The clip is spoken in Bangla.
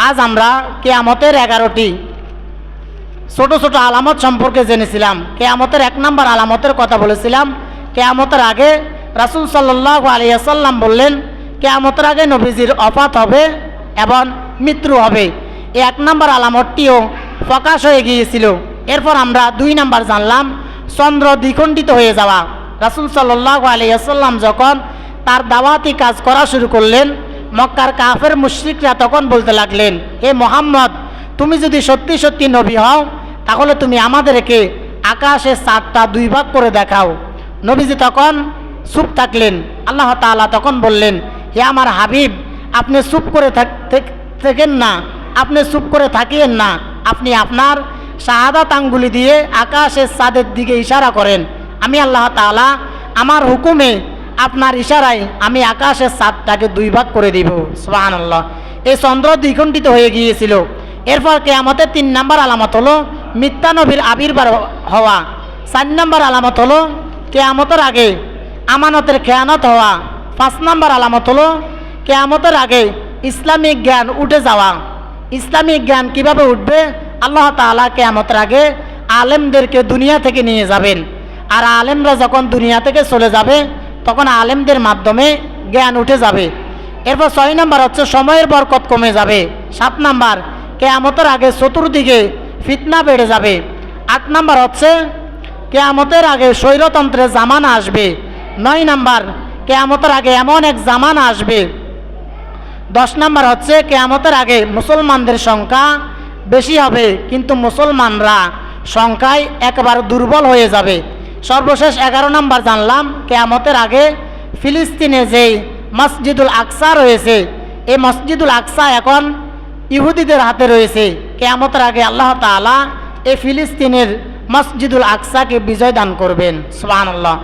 আজ আমরা কিয়ামতের 11টি ছোট ছোট আলামত সম্পর্কে জেনেছিলাম। কিয়ামতের 1 নম্বর আলামতের কথা বলেছিলাম। কিয়ামতের আগে রাসূল সাল্লাল্লাহু আলাইহি ওয়াসাল্লাম বললেন, কিয়ামতের আগে নবীজির ওফাত হবে এবং মৃত্যু হবে। এই 1 নম্বর আলামতটিও প্রকাশ হয়ে গিয়েছিল। এরপর আমরা 2 নম্বর জানলাম চন্দ্র দ্বিখণ্ডিত হয়ে যাওয়া। রাসূল সাল্লাল্লাহু আলাইহি ওয়াসাল্লাম যখন তার দাওয়াতি কাজ করা শুরু করলেন, মক্কার কাফের মুশরিকরা তখন বলতে লাগলেন, হে মুহাম্মদ, তুমি যদি সত্যি সত্যি নবী হও তাহলে তুমি আমাদেরকে আকাশের চাঁদটা 2 ভাগ করে দেখাও। নবীজি তখন চুপ থাকলেন। আল্লাহ তাআলা তখন বললেন, হে আমার হাবিব, আপনি চুপ করে থাকেন না, আপনি চুপ করে থাকিয়েন না, আপনি আপনার শাহাদাত আঙ্গুলি দিয়ে আকাশের চাঁদের দিকে ইশারা করেন। আমি আল্লাহ তাআলা আমার হুকুমে আপনার ইশারায় আমি আকাশের চাঁদটাকে 2 ভাগ করে দিব। সুবহানাল্লাহ। এই চন্দ্র দ্বিখণ্ডিত হয়ে গিয়েছিল। এরপর কিয়ামতের 3 নম্বর আলামত হলো মিথ্যা নবীর আবির্ভাব হওয়া। 4 নম্বর আলামত হলো কিয়ামতের আগে আমানতের খেয়ানত হওয়া। 5 নম্বর আলামত হলো কিয়ামতের আগে ইসলামিক জ্ঞান উঠে যাওয়া। ইসলামিক জ্ঞান কিভাবে উঠবে? আল্লাহ তাআলা কিয়ামতের আগে আলেমদেরকে দুনিয়া থেকে নিয়ে যাবেন। আর আলেমরা যখন দুনিয়া থেকে চলে যাবে তখন আলেমদের মাধ্যমে জ্ঞান উঠে যাবে। এরপর 6 নম্বর হচ্ছে সময়ের বরকত কমে যাবে। 7 নম্বর কিয়ামতের আগে চতুর্দিকে ফিতনা বেড়ে যাবে। 8 নম্বর হচ্ছে কিয়ামতের আগে স্বৈরতন্ত্রের জামানা আসবে। 9 নম্বর কিয়ামতের আগে এমন এক জামানা আসবে। 10 নম্বর হচ্ছে কিয়ামতের আগে মুসলমানদের সংখ্যা বেশি হবে কিন্তু মুসলমানরা সংখ্যায় একেবারে দুর্বল হয়ে যাবে। সর্বশেষ 11 নম্বর জানলাম কিয়ামতের আগে ফিলিস্তিনে যে মসজিদুল আকসা রয়েছে, এই মসজিদুল আকসা এখন ইহুদিদের হাতে রয়েছে। কিয়ামতের আগে আল্লাহ তাআলা এই ফিলিস্তিনের মসজিদুল আকসাকে বিজয় দান করবেন। সুবহানাল্লাহ।